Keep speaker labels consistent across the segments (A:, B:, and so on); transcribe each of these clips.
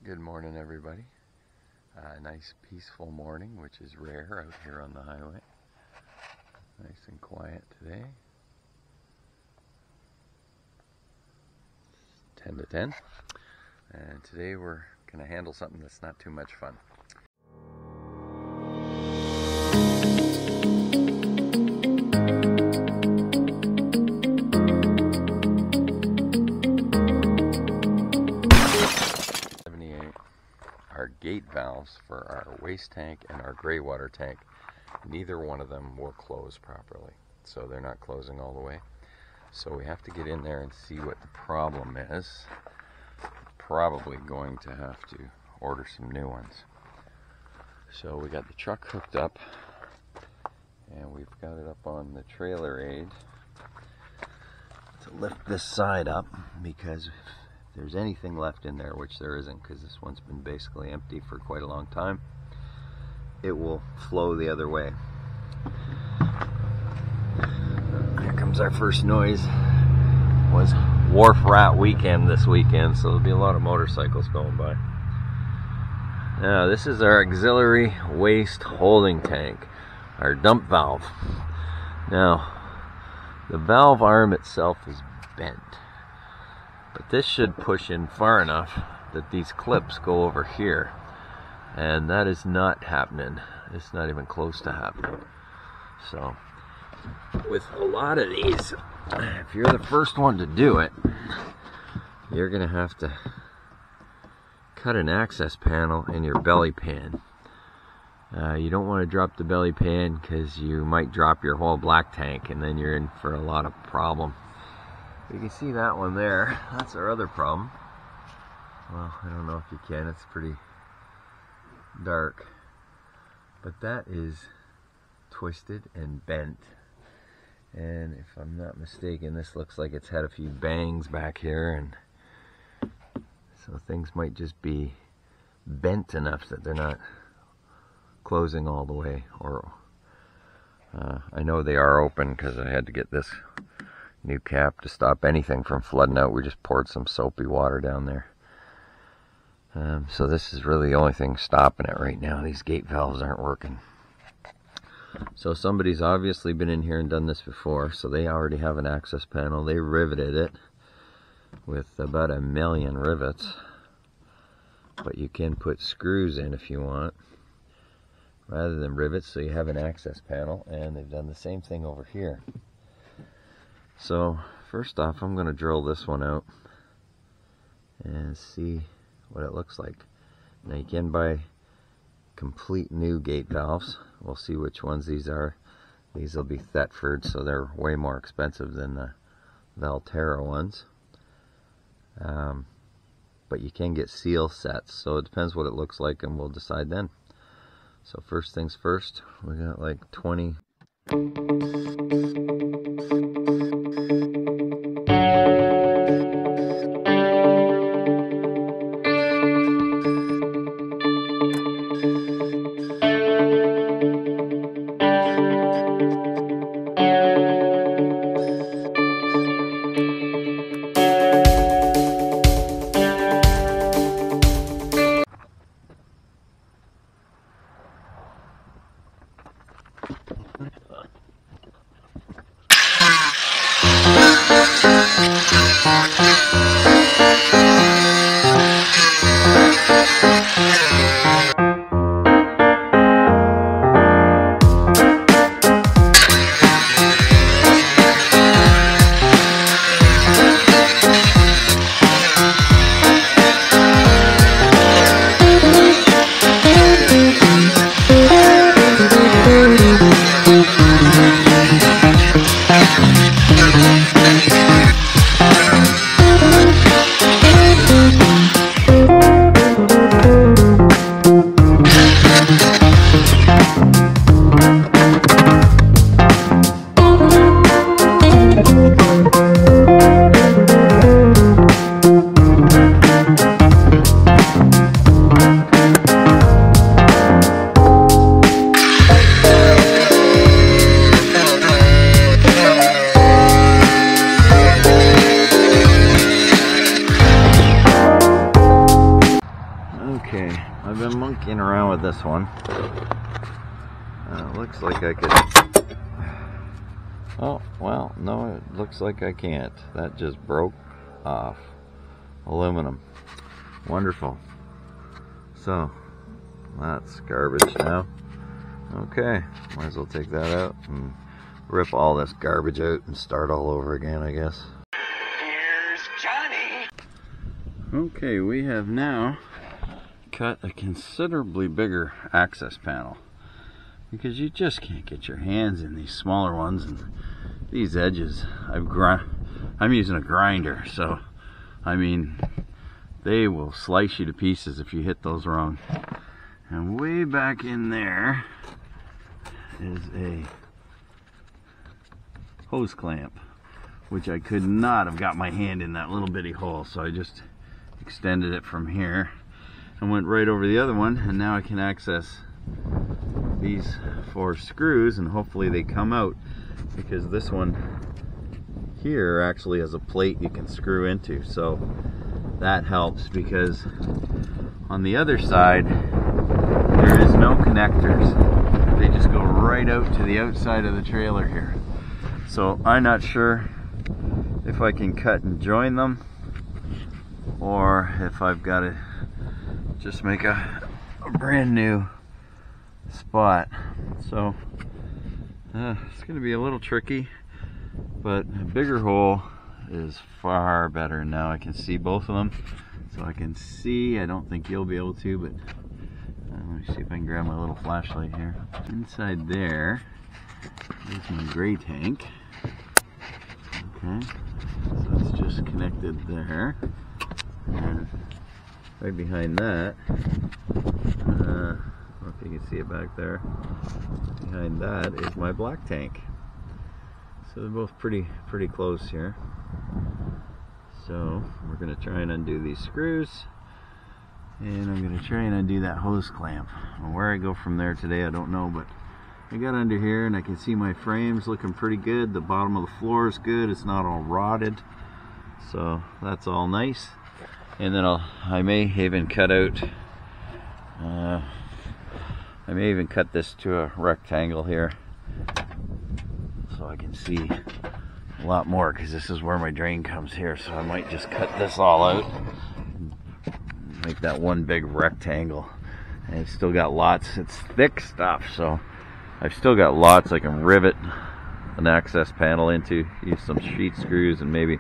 A: Good morning, everybody. Nice peaceful morning, which is rare out here on the highway. Nice and quiet today. 10 to 10. And today we're going to handle something that's not too much fun. Our gate valves for our waste tank and our gray water tank, neither one of them will close properly, so they're not closing all the way. So we have to get in there and see what the problem is. Probably going to have to order some new ones. So we got the truck hooked up and we've got it up on the trailer aid to lift this side up, because if there's anything left in there, which there isn't because this one's been basically empty for quite a long time, it will flow the other way. Here comes our first noise. It was Wharf Rat weekend this weekend, so there'll be a lot of motorcycles going by. Now this is our auxiliary waste holding tank, our dump valve. Now the valve arm itself is bent, but this should push in far enough that these clips go over here, and that is not happening. It's not even close to happening. So with a lot of these, if you're the first one to do it, you're gonna have to cut an access panel in your belly pan. You don't want to drop the belly pan because you might drop your whole black tank, and then you're in for a lot of problem. You can see that one there. That's our other problem. Well, I don't know if you can. It's pretty dark. But that is twisted and bent. And if I'm not mistaken, this looks like it's had a few bangs back here, and so things might just be bent enough that they're not closing all the way. Or I know they are open because I had to get this new cap to stop anything from flooding out. We just poured some soapy water down there. So this is really the only thing stopping it right now. These gate valves aren't working. So somebody's obviously been in here and done this before, so they already have an access panel. They riveted it with about 1,000,000 rivets, but you can put screws in if you want rather than rivets, so you have an access panel. And they've done the same thing over here. So first off, I'm going to drill this one out and see what it looks like. Now you can buy complete new gate valves. We'll see which ones these are. These will be Thetford, so they're way more expensive than the Valterra ones. But you can get seal sets, so it depends what it looks like and we'll decide then. So first things first, we got like 20. I've been monkeying around with this one. Looks like I could... Oh, well, no, it looks like I can't. That just broke off. Aluminum. Wonderful. So, that's garbage now. Okay, might as well take that out and rip all this garbage out and start all over again, I guess. Here's Johnny! Okay, we have now cut a considerably bigger access panel, because you just can't get your hands in these smaller ones, and these edges, I'm using a grinder, so I mean they will slice you to pieces if you hit those wrong. And way back in there is a hose clamp, which I could not have got my hand in that little bitty hole, so I just extended it from here and went right over the other one, and now I can access these 4 screws, and hopefully they come out, because this one here actually has a plate you can screw into, so that helps, because on the other side there is no connectors. They just go right out to the outside of the trailer here, so I'm not sure if I can cut and join them, or if I've got to just make a brand new spot. So it's going to be a little tricky, but a bigger hole is far better. Now I can see both of them, so I can see. I don't think you'll be able to, but let me see if I can grab my little flashlight here. Inside there is my gray tank. Okay, so it's just connected there, and right behind that, I don't know if you can see it back there, behind that is my black tank. So they're both pretty close here. So we're going to try and undo these screws, and I'm going to try and undo that hose clamp. Well, where I go from there today I don't know, but I got under here and I can see my frames looking pretty good. The bottom of the floor is good, it's not all rotted, so that's all nice. And then I may even cut out, I may even cut this to a rectangle here, so I can see a lot more, because this is where my drain comes here. So I might just cut this all out, make that one big rectangle. And it's still got lots, it's thick stuff, so I've still got lots I can rivet an access panel into. Use some sheet screws and maybe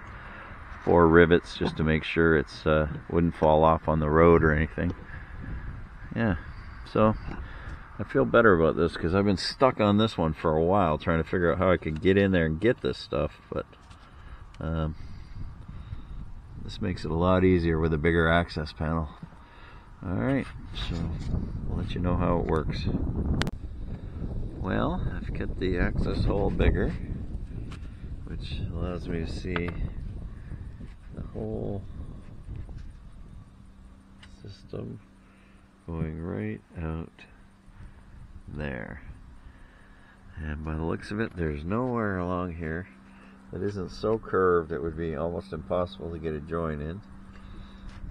A: 4 rivets just to make sure it's wouldn't fall off on the road or anything. Yeah, so I feel better about this, because I've been stuck on this one for a while trying to figure out how I could get in there and get this stuff, but this makes it a lot easier with a bigger access panel. Alright, so I'll let you know how it works. Well, I've cut the access hole bigger, which allows me to see the whole system going right out there. And by the looks of it, there's nowhere along here that isn't so curved it would be almost impossible to get a joint in.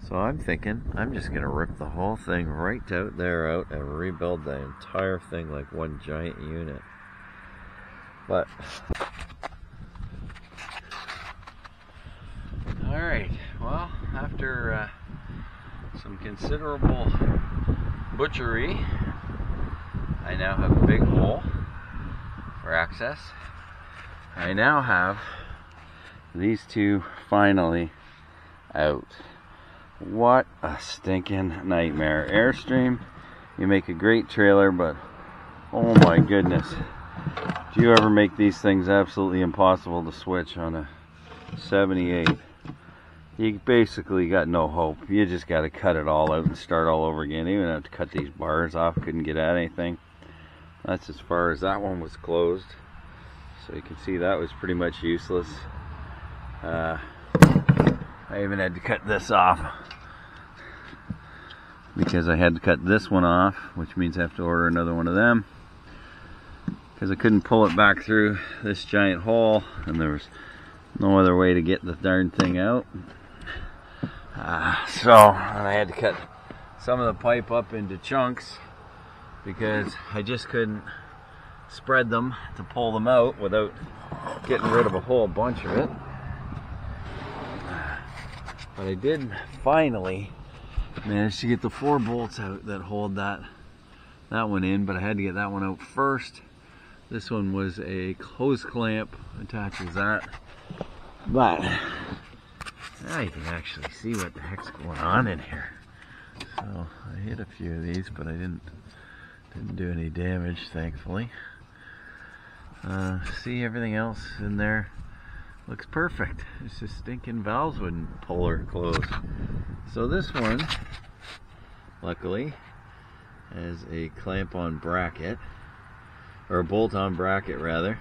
A: So I'm thinking I'm just going to rip the whole thing right out there out and rebuild the entire thing like one giant unit. But alright, well, after some considerable butchery, I now have a big hole for access. I now have these two finally out. What a stinking nightmare. Airstream, you make a great trailer, but oh my goodness, do you ever make these things absolutely impossible to switch on a 78? You basically got no hope. You just got to cut it all out and start all over again. Even have to cut these bars off, couldn't get at anything. That's as far as that one was closed. So you can see that was pretty much useless. I even had to cut this off, because I had to cut this one off, which means I have to order another one of them, because I couldn't pull it back through this giant hole, and there was no other way to get the darn thing out. So I had to cut some of the pipe up into chunks because I just couldn't spread them to pull them out without getting rid of a whole bunch of it. But I did finally manage to get the 4 bolts out that hold that one in, but I had to get that one out first. This one was a hose clamp, attaches that. But now you can actually see what the heck's going on in here. So I hit a few of these, but I didn't do any damage, thankfully. See, everything else in there looks perfect. It's just stinking valves wouldn't pull or close. So this one, luckily, has a clamp-on bracket, or a bolt-on bracket rather,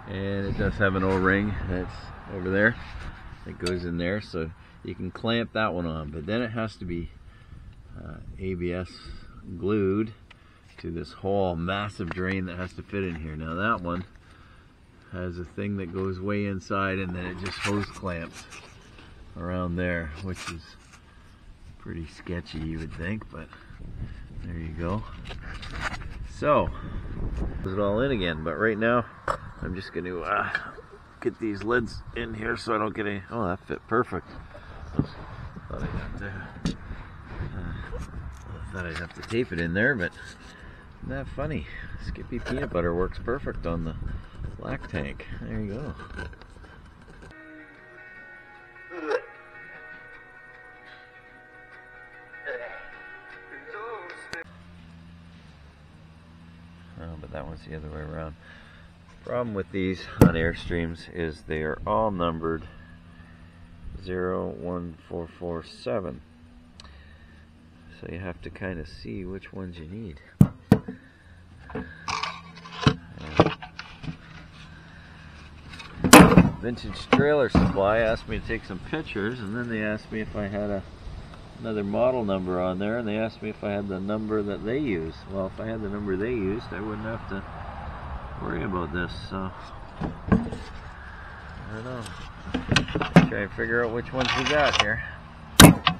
A: and it does have an O-ring that's over there that goes in there, so you can clamp that one on. But then it has to be ABS glued to this whole massive drain that has to fit in here. Now that one has a thing that goes way inside, and then it just hose clamps around there, which is pretty sketchy, you would think, but there you go. So put it all in again, but right now I'm just going to get these lids in here so I don't get any. Oh, that fit perfect. Thought I'd have to tape it in there, but isn't that funny? Skippy peanut butter works perfect on the black tank. There you go. Oh, but that one's the other way around. Problem with these on Airstreams is they are all numbered 01447. So you have to kind of see which ones you need. Vintage Trailer Supply asked me to take some pictures, and then they asked me if I had another model number on there, and they asked me if I had the number that they use. Well, if I had the number they used, I wouldn't have to worry about this, so I don't know. Try and figure out which ones we got here. Alright.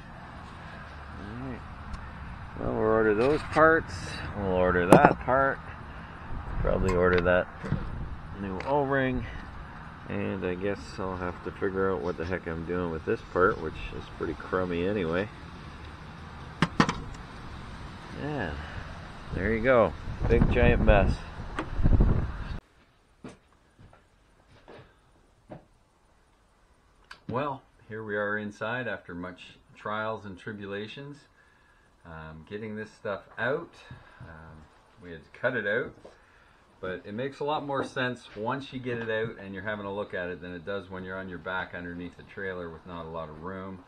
A: Well, we'll order those parts. We'll order that part. Probably order that new O-ring. And I guess I'll have to figure out what the heck I'm doing with this part, which is pretty crummy anyway. Yeah, there you go. Big giant mess. Well, here we are inside after much trials and tribulations. Getting this stuff out. We had to cut it out. But it makes a lot more sense once you get it out and you're having a look at it than it does when you're on your back underneath the trailer with not a lot of room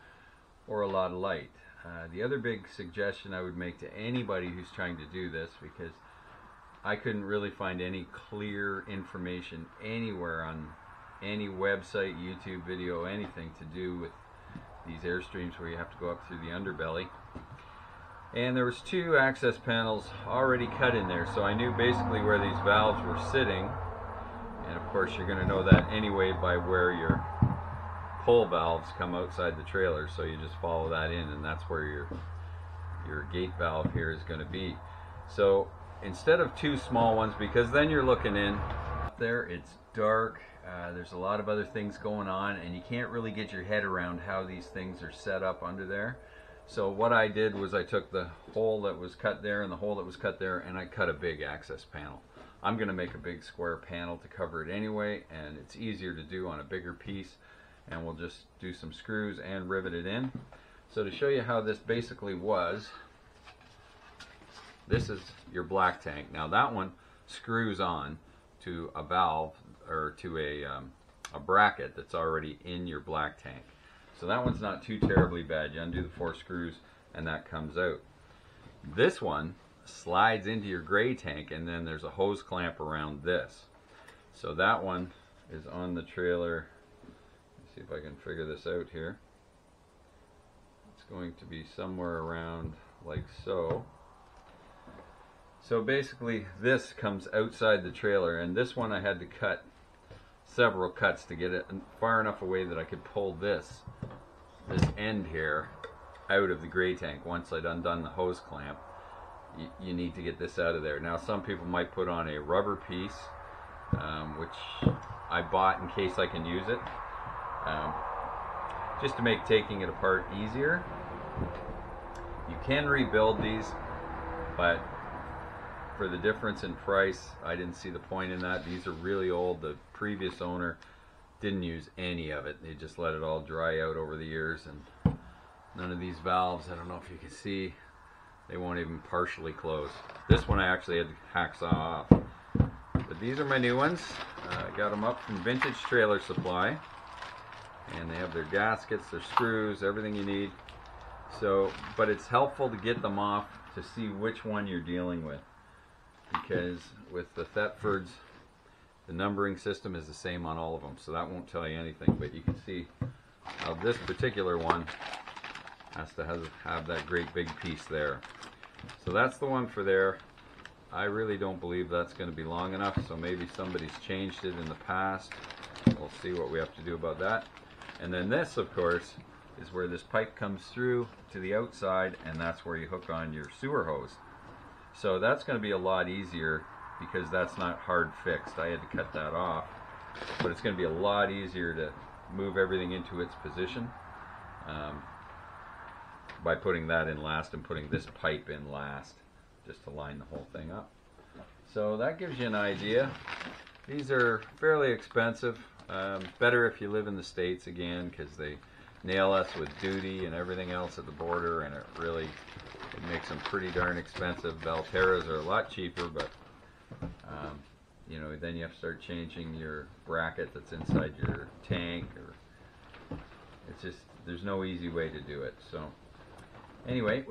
A: or a lot of light. The other big suggestion I would make to anybody who's trying to do this, because I couldn't really find any clear information anywhere on any website, YouTube video, anything to do with these Airstreams where you have to go up through the underbelly. And there was 2 access panels already cut in there, so I knew basically where these valves were sitting. And of course you're going to know that anyway by where your pull valves come outside the trailer, so you just follow that in, and that's where your gate valve here is going to be. So instead of 2 small ones, because then you're looking in up there, it's dark, there's a lot of other things going on, and you can't really get your head around how these things are set up under there. So what I did was I took the hole that was cut there and the hole that was cut there, and I cut a big access panel. I'm going to make a big square panel to cover it anyway, and it's easier to do on a bigger piece, and we'll just do some screws and rivet it in. So to show you how this basically was, this is your black tank. Now that one screws on to a valve, or to a bracket that's already in your black tank. So that one's not too terribly bad. You undo the 4 screws and that comes out. This one slides into your gray tank, and then there's a hose clamp around this. So that one is on the trailer. Let's see if I can figure this out here. It's going to be somewhere around like so. So basically this comes outside the trailer, and this one I had to cut several cuts to get it far enough away that I could pull this end here
B: out of the gray tank. Once I'd undone the hose clamp, you need to get this out of there. Now some people might put on a rubber piece, which I bought in case I can use it, just to make taking it apart easier. You can rebuild these, but for the difference in price, I didn't see the point in that. These are really old. The previous owner didn't use any of it. They just let it all dry out over the years, and none of these valves, I don't know if you can see, they won't even partially close. This one I actually had to hacksaw off. But these are my new ones. I got them up from Vintage Trailer Supply, and they have their gaskets, their screws, everything you need. So, but it's helpful to get them off to see which one you're dealing with, because with the Thetfords, the numbering system is the same on all of them, so that won't tell you anything. But you can see how this particular one has to have that great big piece there. So that's the one for there. I really don't believe that's going to be long enough, so maybe somebody's changed it in the past. We'll see what we have to do about that. And then this, of course, is where this pipe comes through to the outside, and that's where you hook on your sewer hose. So that's going to be a lot easier because that's not hard fixed. I had to cut that off, but it's going to be a lot easier to move everything into its position by putting that in last and putting this pipe in last, just to line the whole thing up. So that gives you an idea. These are fairly expensive. Better if you live in the States again, because they nail us with duty and everything else at the border, and it makes them pretty darn expensive. Valterras are a lot cheaper, but you know, then you have to start changing your bracket that's inside your tank, or it's just, there's no easy way to do it. So anyway,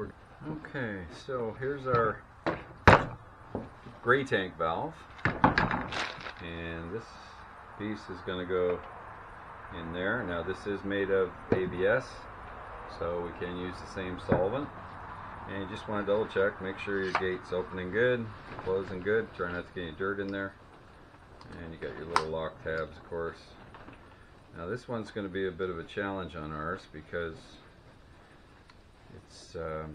B: okay, so here's our gray tank valve, and this piece is going to go in there. Now this is made of ABS, so we can use the same solvent. And you just want to double check, make sure your gate's opening good, closing good, try not to get any dirt in there. And you got your little lock tabs, of course. Now this one's going to be a bit of a challenge on ours because it's it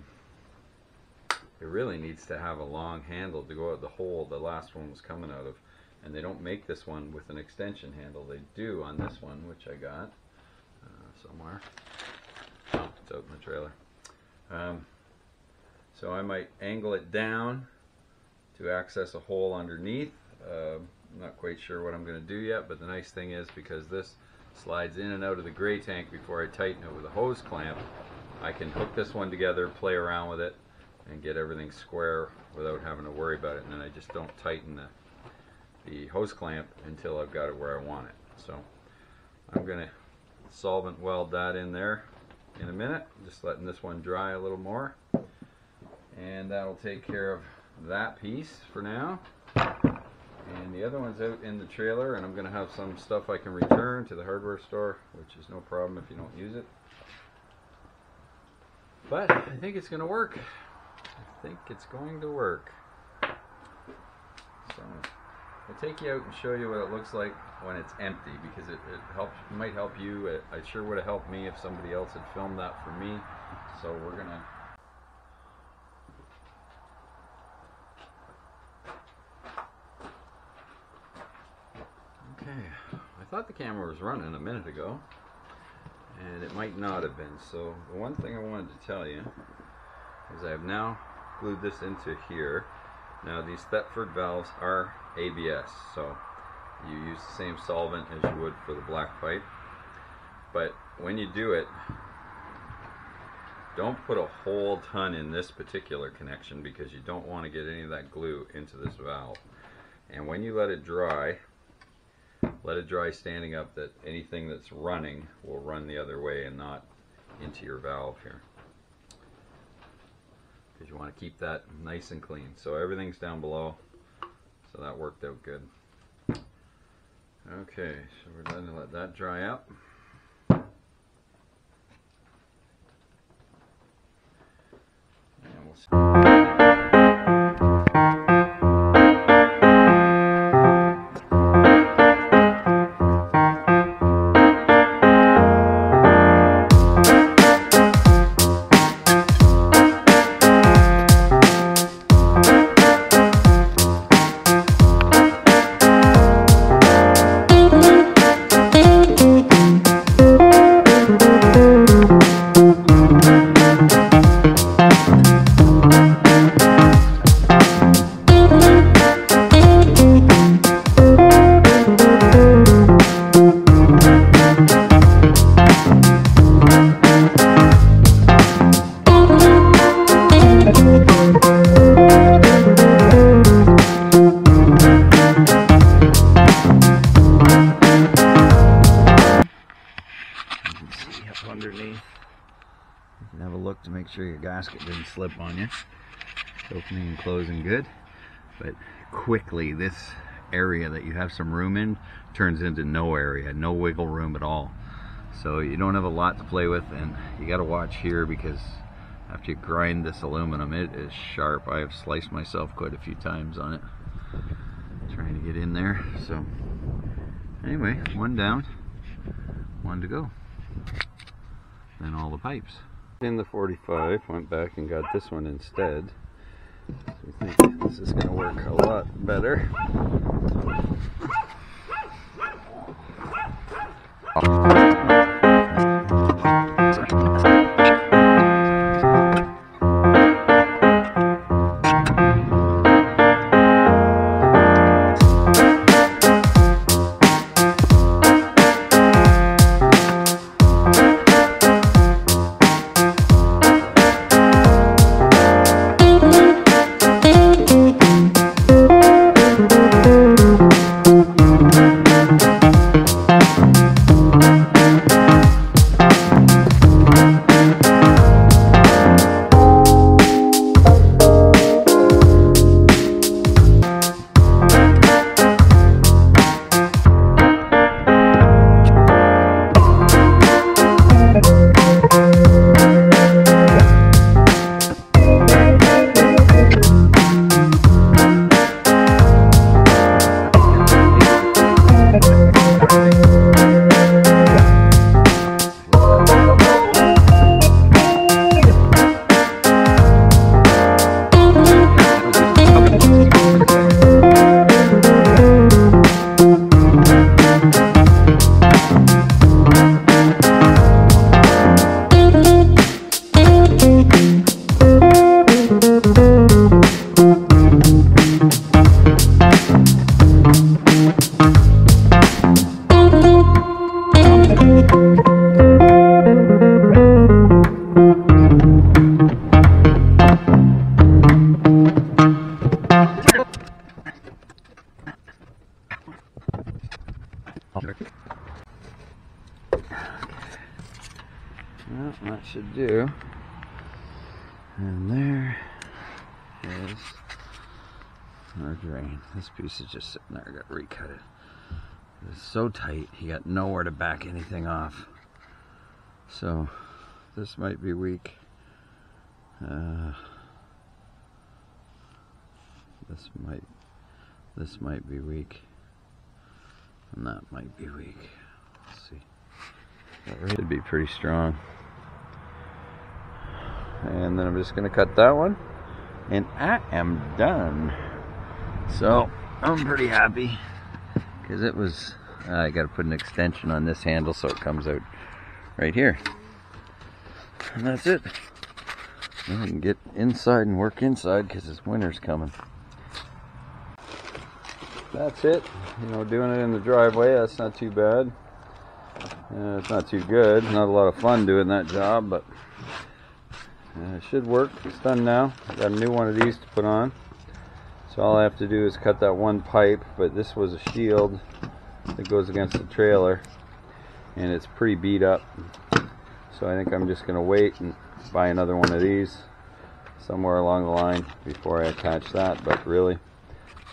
B: really needs to have a long handle to go out the hole the last one was coming out of. And they don't make this one with an extension handle. They do on this one, which I got somewhere. Oh, it's out in the trailer. So I might angle it down to access a hole underneath. I'm not quite sure what I'm going to do yet, but the nice thing is, because this slides in and out of the gray tank before I tighten it with a hose clamp, I can hook this one together, play around with it, and get everything square without having to worry about it. And then I just don't tighten the hose clamp until I've got it where I want it. So I'm going to solvent weld that in there in a minute, just letting this one dry a little more, and that'll take care of that piece for now. And the other one's out in the trailer, and I'm going to have some stuff I can return to the hardware store, which is no problem if you don't use it. But I think it's going to work. I think it's going to work. So I'll take you out and show you what it looks like when it's empty, because it might help you. It sure would have helped me if somebody else had filmed that for me. So we're gonna I thought the camera was running a minute ago, and it might not have been. So the one thing I wanted to tell you is I have now glued this into here. Now these Thetford valves are ABS, so you use the same solvent as you would for the black pipe. But when you do it, don't put a whole ton in this particular connection, because you don't want to get any of that glue into this valve. And when you let it dry standing up, that anything that's running will run the other way and not into your valve here, because you want to keep that nice and clean. So everything's down below, so that worked out good. Okay, so we're going to let that dry up. And we'll see. and have a look to make sure your gasket didn't slip on you. Opening and closing good, but quickly this area that you have some room in turns into no area, no wiggle room at all. So you don't have a lot to play with, and you got to watch here because after you grind this aluminum, it is sharp. I have sliced myself quite a few times on it trying to get in there. So anyway, one down, one to go. Then all the pipes. In the 45, went back and got this one instead. So we think this is going to work a lot better. Well, that should do. And there is our drain. This piece is just sitting there. I got to recut it. It's so tight, you got nowhere to back anything off. So this might be weak. This might be weak, and that might be weak. Let's see. That should be pretty strong. And then I'm just going to cut that one, and I am done. So I'm pretty happy because it was. I got to put an extension on this handle so it comes out right here, and that's it. Now I can get inside and work inside because this winter's coming. That's it. You know, doing it in the driveway, that's not too bad. It's not too good. Not a lot of fun doing that job, but it should work. It's done now. I got a new one of these to put on. So all I have to do is cut that one pipe, but this was a shield that goes against the trailer, and it's pretty beat up. So I think I'm just going to wait and buy another one of these somewhere along the line before I attach that. But really,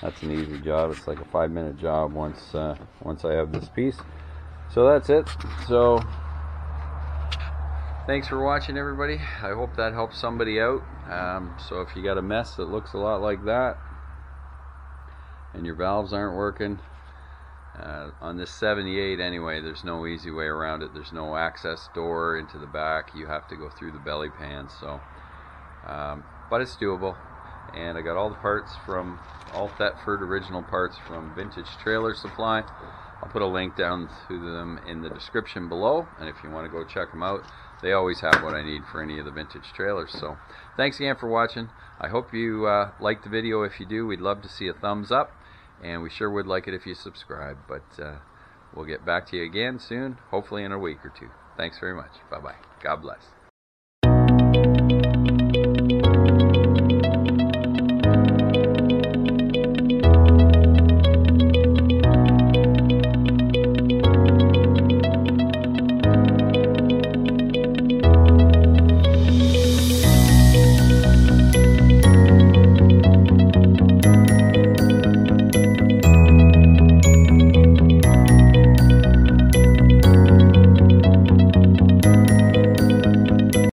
B: that's an easy job. It's like a 5-minute job once I have this piece. So that's it. So thanks for watching, everybody. I hope that helps somebody out. So if you got a mess that looks a lot like that and your valves aren't working, on this 78 anyway, there's no easy way around it. There's no access door into the back. You have to go through the belly pan. So but it's doable. And I got all the parts from all Thetford original parts from Vintage Trailer Supply. I'll put a link down to them in the description below, and if you want to go check them out, they always have what I need for any of the vintage trailers. So thanks again for watching. I hope you liked the video. If you do, we'd love to see a thumbs up, and we sure would like it if you subscribe. But we'll get back to you again soon, hopefully in a week or two. Thanks very much. Bye-bye. God bless.